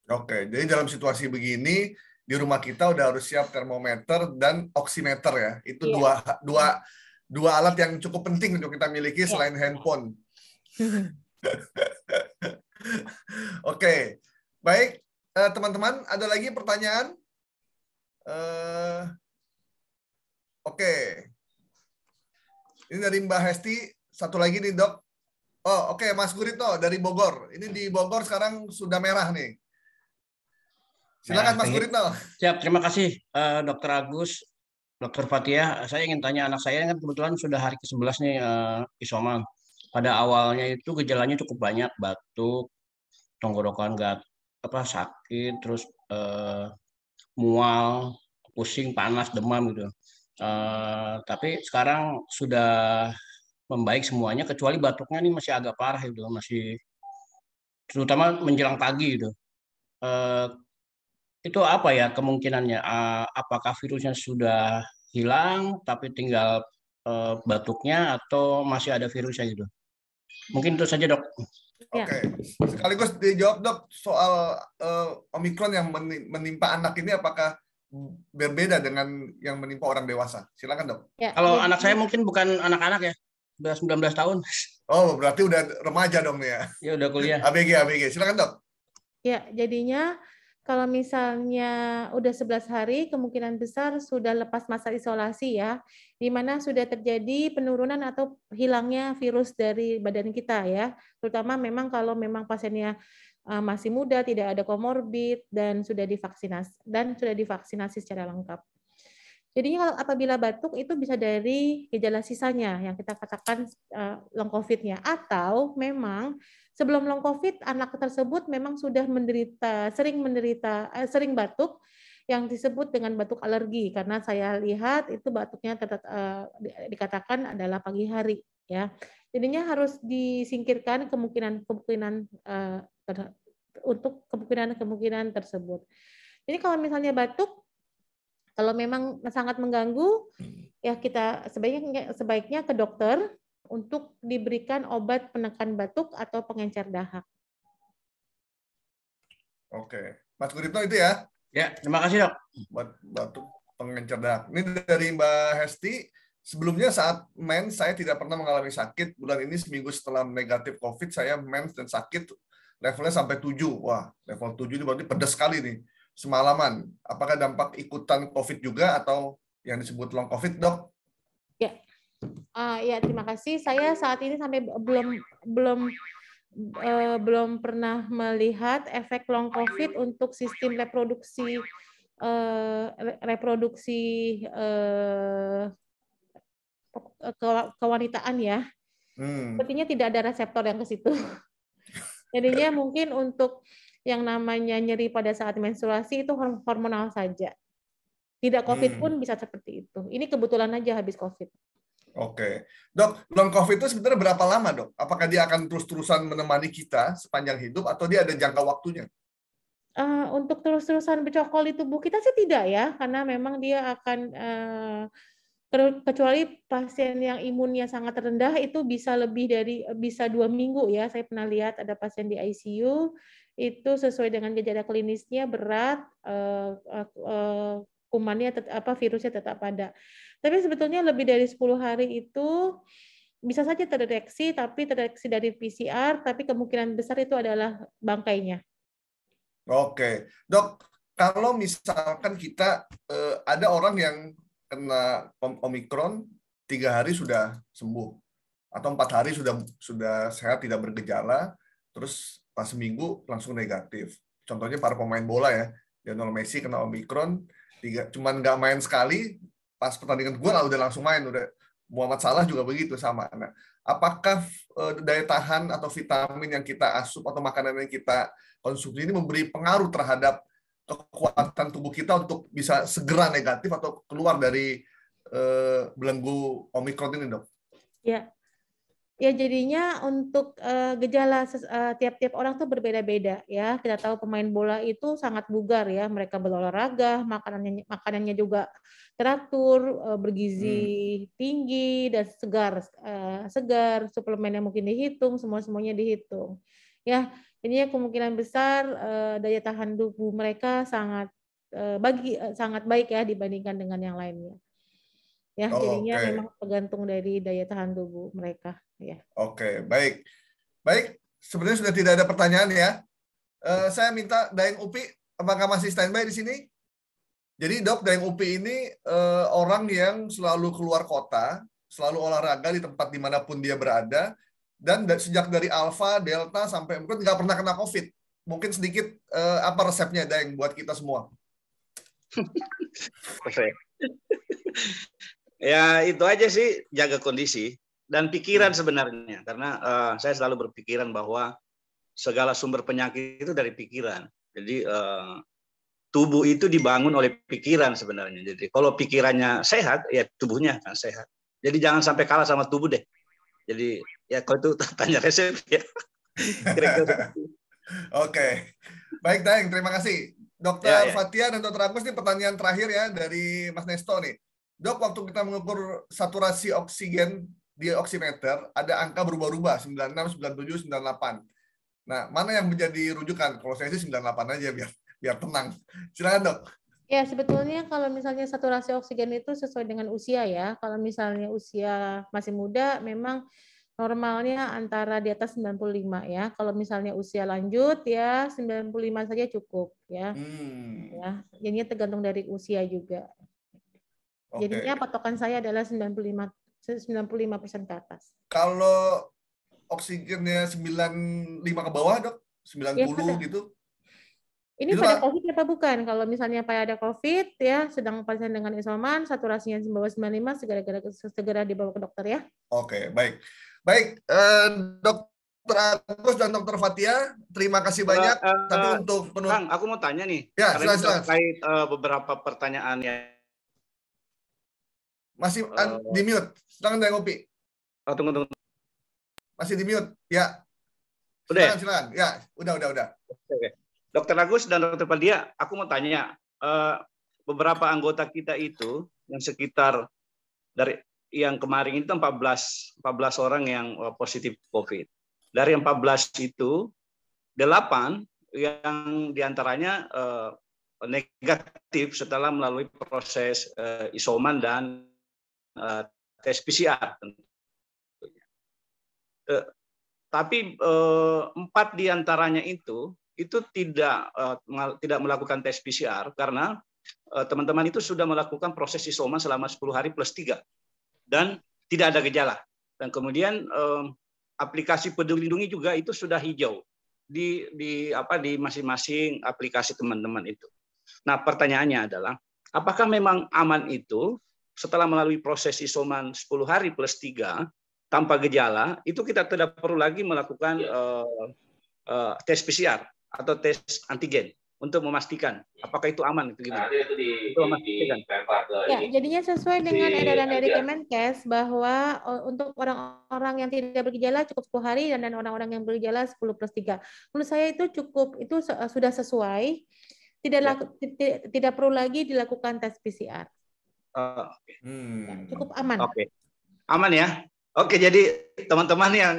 Oke, jadi dalam situasi begini, di rumah kita udah harus siap termometer dan oximeter ya. Itu dua alat yang cukup penting untuk kita miliki selain handphone. Oke, baik. Teman-teman, ada lagi pertanyaan? Oke. Ini dari Mbak Hesti. Satu lagi nih, Dok. Oh, oke, Mas Guritno dari Bogor. Ini di Bogor sekarang sudah merah nih. Silakan Mas Guritno. Siap, terima kasih Dr. Agus, Dr. Fathia. Saya ingin tanya, anak saya kan kebetulan sudah hari ke-11 nih isoman. Pada awalnya itu gejalanya cukup banyak, batuk, tenggorokan sakit, terus mual, pusing, panas, demam gitu. Tapi sekarang sudah membaik semuanya, kecuali batuknya ini masih agak parah gitu, masih terutama menjelang pagi gitu. Itu apa ya kemungkinannya? Apakah virusnya sudah hilang tapi tinggal batuknya, atau masih ada virusnya gitu? Mungkin itu saja, Dok. Oke, sekaligus dijawab, Dok, soal Omikron yang menimpa anak ini apakah berbeda dengan yang menimpa orang dewasa? Silakan, Dok. Ya, kalau anak saya mungkin bukan anak-anak ya, sudah 19 tahun. Oh, berarti udah remaja dong nih ya? Ya, udah kuliah. ABG. Silakan, Dok. Ya, jadinya kalau misalnya udah 11 hari, kemungkinan besar sudah lepas masa isolasi ya, di mana sudah terjadi penurunan atau hilangnya virus dari badan kita ya. Terutama memang kalau memang pasiennya masih muda, tidak ada komorbid, dan sudah divaksinasi secara lengkap. Jadi kalau apabila batuk itu bisa dari gejala sisanya yang kita katakan long COVID-nya, atau memang sebelum long COVID anak tersebut memang sudah sering batuk yang disebut dengan batuk alergi, karena saya lihat itu batuknya dikatakan adalah pagi hari ya. Jadinya harus disingkirkan untuk kemungkinan tersebut. Jadi kalau misalnya batuk, kalau memang sangat mengganggu, ya kita sebaiknya ke dokter untuk diberikan obat penekan batuk atau pengencer dahak. Oke, Mas Guritno itu ya? Ya, terima kasih, Dok. Batuk pengencer dahak. Ini dari Mbak Hesti. Sebelumnya saat mens saya tidak pernah mengalami sakit. Bulan ini seminggu setelah negatif COVID saya mens dan sakit levelnya sampai 7. Wah, level 7 ini berarti pedas sekali nih. Semalaman. Apakah dampak ikutan COVID juga atau yang disebut long COVID, Dok? Ya, ya terima kasih. Saya saat ini sampai belum pernah melihat efek long COVID untuk sistem reproduksi kewanitaan ya. Sepertinya tidak ada reseptor yang ke situ. Jadinya mungkin untuk yang namanya nyeri pada saat menstruasi itu hormonal saja. Tidak COVID pun bisa seperti itu. Ini kebetulan aja habis COVID. Oke. Dok, long COVID itu sebenarnya berapa lama, Dok? Apakah dia akan terus-terusan menemani kita sepanjang hidup atau dia ada jangka waktunya? Untuk terus-terusan bercokol di tubuh kita sih tidak ya, karena memang dia akan kecuali pasien yang imunnya sangat rendah itu bisa 2 minggu ya. Saya pernah lihat ada pasien di ICU itu sesuai dengan gejala klinisnya berat, kumannya virusnya tetap ada. Tapi sebetulnya lebih dari 10 hari itu bisa saja terdeteksi, tapi terdeteksi dari PCR, tapi kemungkinan besar itu adalah bangkainya. Oke, Dok, kalau misalkan kita ada orang yang kena Omikron 3 hari sudah sembuh, atau 4 hari sudah sehat tidak bergejala, terus pas seminggu langsung negatif. Contohnya para pemain bola ya, Lionel Messi kena Omikron, cuman nggak main sekali, pas pertandingan gue udah langsung main, udah. Muhammad Salah juga begitu sama. Nah, apakah daya tahan atau vitamin yang kita asup atau makanan yang kita konsumsi ini memberi pengaruh terhadap kekuatan tubuh kita untuk bisa segera negatif atau keluar dari belenggu Omikron ini, Dok? Ya jadinya untuk gejala tiap-tiap orang tuh berbeda-beda ya. Kita tahu pemain bola itu sangat bugar ya, mereka berolahraga, makanannya juga teratur, bergizi tinggi dan segar, suplemennya mungkin dihitung, semuanya dihitung. Ya, ini kemungkinan besar daya tahan tubuh mereka sangat baik ya dibandingkan dengan yang lainnya. Ya, jadinya memang tergantung dari daya tahan tubuh mereka. Ya. Oke, baik. Sebenarnya sudah tidak ada pertanyaan ya. Saya minta Daeng Upi, apakah masih standby di sini? Jadi Dok, Daeng Upi ini orang yang selalu keluar kota, selalu olahraga di tempat dimanapun dia berada, dan sejak dari Alpha, Delta, sampai mungkin nggak pernah kena COVID. Mungkin sedikit apa resepnya Daeng buat kita semua? Ya itu aja sih, jaga kondisi dan pikiran sebenarnya, karena saya selalu berpikiran bahwa segala sumber penyakit itu dari pikiran. Jadi tubuh itu dibangun oleh pikiran sebenarnya. Jadi kalau pikirannya sehat, ya tubuhnya akan sehat. Jadi jangan sampai kalah sama tubuh deh. Jadi ya kalau itu tanya resep ya. Oke, baik Daeng, terima kasih. Dokter Fathia dan Dokter Agus, ini pertanyaan terakhir ya dari Mas Nesto nih. Dok, waktu kita mengukur saturasi oksigen di oximeter, ada angka berubah-ubah, 96, 97, 98. Nah, mana yang menjadi rujukan? Kalau saya sih 98 aja biar tenang. Silakan, Dok. Ya, sebetulnya kalau misalnya saturasi oksigen itu sesuai dengan usia ya. Kalau misalnya usia masih muda, memang normalnya antara di atas 95 ya. Kalau misalnya usia lanjut ya 95 saja cukup ya. Ya, jadinya tergantung dari usia juga. Jadinya patokan saya adalah 95% ke atas. Kalau oksigennya 95 ke bawah, Dok? 90 ya, gitu? Ini itu pada COVID apa bukan? Kalau misalnya pada COVID ya, sedang pasien dengan isoman, saturasinya di bawah 95, segera dibawa ke dokter ya. Oke, baik. Baik, Dokter Agus dan Dokter Fathia, terima kasih banyak. Tapi untuk penutup, Kang, aku mau tanya nih. Ya, silakan. Terkait beberapa pertanyaan yang masih di mute. Silakan dari Ngopi. Oh, tunggu. Masih di mute. Ya. Silakan. Ya, udah. Oke. Dokter Agus dan Dokter Fathia, aku mau tanya, beberapa anggota kita itu yang sekitar dari yang kemarin itu 14 orang yang positif COVID. Dari 14 itu 8 yang diantaranya negatif setelah melalui proses isoman dan tes PCR. Tapi 4 diantaranya itu tidak melakukan tes PCR karena teman-teman itu sudah melakukan proses isoman selama 10 hari plus 3 dan tidak ada gejala. Dan kemudian aplikasi Peduli Lindungi juga itu sudah hijau di masing-masing aplikasi teman-teman itu. Nah, pertanyaannya adalah apakah memang aman itu setelah melalui proses isoman 10 hari plus 3 tanpa gejala, itu kita tidak perlu lagi melakukan tes PCR atau tes antigen untuk memastikan apakah itu aman, itu gimana? Ya, jadinya sesuai dengan edaran dari Kemenkes bahwa untuk orang-orang yang tidak bergejala cukup 10 hari dan orang-orang yang bergejala 10 plus 3. Menurut saya itu cukup, itu sudah sesuai, tidak perlu lagi dilakukan tes PCR. Ya, cukup aman. Oke. Aman ya? Oke, jadi teman-teman yang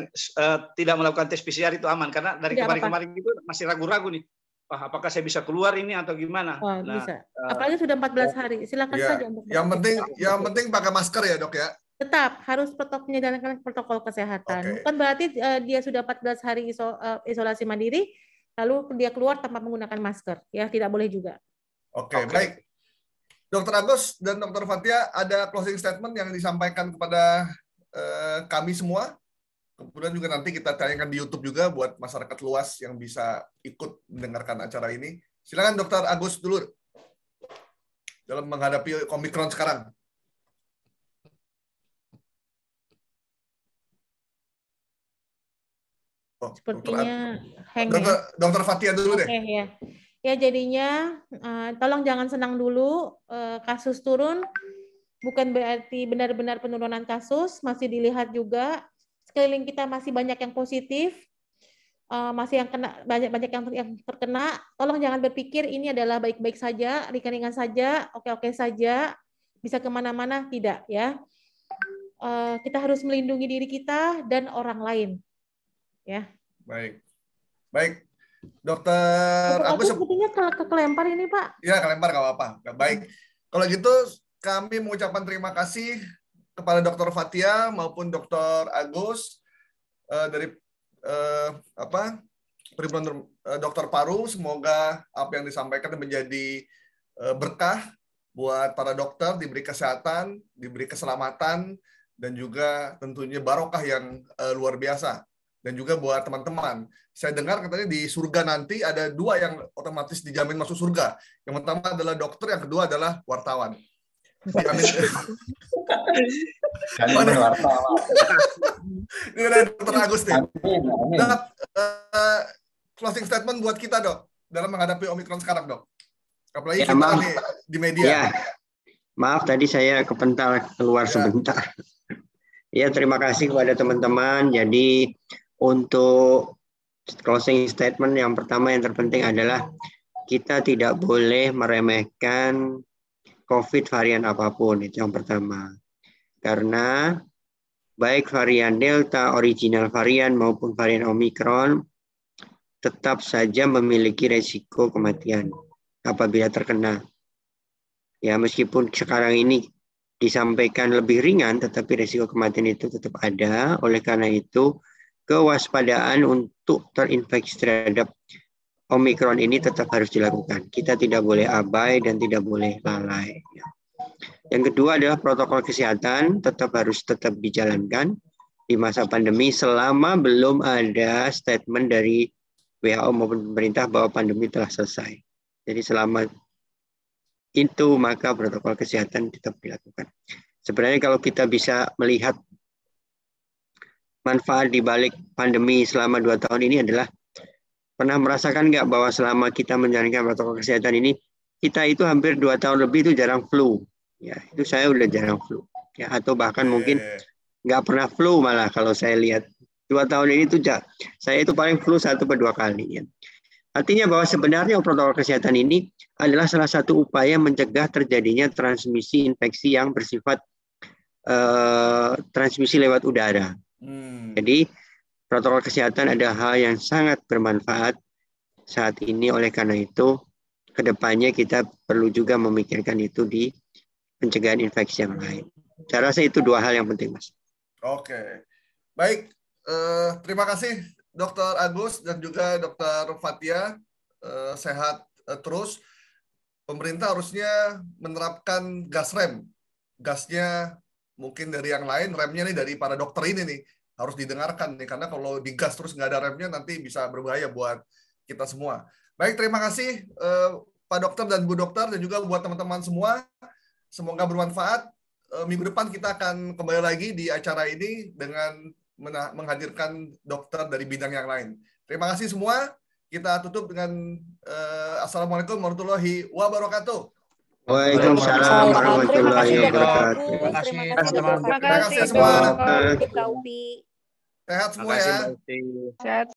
tidak melakukan tes PCR itu aman karena dari kemarin-kemarin itu masih ragu-ragu nih. apakah saya bisa keluar ini atau gimana? Oh, bisa. Apalagi sudah 14 hari. Silakan Ya, saja untuk yang penting pakai masker ya, Dok ya. tetap harus menjalankan protokol kesehatan. Oke. Bukan berarti dia sudah 14 hari isolasi mandiri lalu dia keluar tanpa menggunakan masker. Ya, tidak boleh juga. Oke, baik. Dr. Agus dan Dr. Fathia, ada closing statement yang disampaikan kepada kami semua. Kemudian juga nanti kita tayangkan di YouTube juga buat masyarakat luas yang bisa ikut mendengarkan acara ini. Silakan Dr. Agus dulu dalam menghadapi Omicron sekarang. Sepertinya hang Dr. Fathia dulu deh. Ya. Ya, jadinya tolong jangan senang dulu, kasus turun bukan berarti benar-benar penurunan kasus, masih dilihat juga sekeliling kita masih banyak yang positif, masih yang kena banyak yang terkena. Tolong jangan berpikir ini adalah baik-baik saja, ringan-ringan saja, oke-oke saja, bisa kemana-mana, tidak ya. Kita harus melindungi diri kita dan orang lain, ya. Baik. Dokter Agus sepertinya kelempar ini, Pak. Ya, kelempar nggak apa-apa. Baik. Kalau gitu, kami mengucapkan terima kasih kepada Dr. Fathia maupun Dr. Agus dari Perhimpunan Dokter Paru. Semoga apa yang disampaikan menjadi berkah buat para dokter, diberi kesehatan, diberi keselamatan, dan juga tentunya barokah yang luar biasa. Dan juga buat teman-teman. Saya dengar katanya di surga nanti ada 2 yang otomatis dijamin masuk surga. Yang pertama adalah dokter, yang kedua adalah wartawan. Amin. Ini ada Dr. Agus nih. Dok, closing statement buat kita, Dok, dalam menghadapi Omicron sekarang, Dok. Apalagi ya, kita di media. Ya. Maaf tadi saya kepental keluar sebentar. Ya, terima kasih kepada teman-teman. Jadi untuk closing statement yang pertama yang terpenting adalah kita tidak boleh meremehkan COVID varian apapun, itu yang pertama. Karena baik varian Delta, original varian maupun varian Omicron tetap saja memiliki resiko kematian apabila terkena. Ya, meskipun sekarang ini disampaikan lebih ringan, tetapi resiko kematian itu tetap ada. Oleh karena itu, kewaspadaan untuk terinfeksi terhadap Omicron ini tetap harus dilakukan. Kita tidak boleh abai dan tidak boleh lalai. Yang kedua adalah protokol kesehatan tetap dijalankan di masa pandemi selama belum ada statement dari WHO maupun pemerintah bahwa pandemi telah selesai. Jadi selama itu maka protokol kesehatan tetap dilakukan. Sebenarnya kalau kita bisa melihat manfaat di balik pandemi selama 2 tahun ini adalah pernah merasakan nggak bahwa selama kita menjalankan protokol kesehatan ini kita itu hampir 2 tahun lebih itu jarang flu. Ya, itu saya udah jarang flu. Ya, atau bahkan mungkin nggak pernah flu malah kalau saya lihat 2 tahun ini tuh saya itu paling flu 1 atau 2 kali. Ya. Artinya bahwa sebenarnya protokol kesehatan ini adalah salah satu upaya mencegah terjadinya transmisi infeksi yang bersifat transmisi lewat udara. Jadi protokol kesehatan ada hal yang sangat bermanfaat saat ini. Oleh karena itu kedepannya kita perlu juga memikirkan itu di pencegahan infeksi yang lain. Saya rasa itu 2 hal yang penting, Mas. Oke, baik. Terima kasih Dr. Agus dan juga Dr. Fathia. Sehat terus. Pemerintah harusnya menerapkan gas rem. Gasnya mungkin dari yang lain, remnya nih dari para dokter ini nih. Harus didengarkan nih, karena kalau digas terus nggak ada remnya nanti bisa berbahaya buat kita semua. Baik, terima kasih Pak Dokter dan Bu Dokter dan juga buat teman-teman semua. Semoga bermanfaat. Minggu depan kita akan kembali lagi di acara ini dengan menghadirkan dokter dari bidang yang lain. Terima kasih semua. Kita tutup dengan Assalamualaikum warahmatullahi wabarakatuh. Waalaikumsalam warahmatullahi wabarakatuh. Terima kasih teman-teman. Terima kasih semua. Kak Upi. Sehat semua ya. Sehat.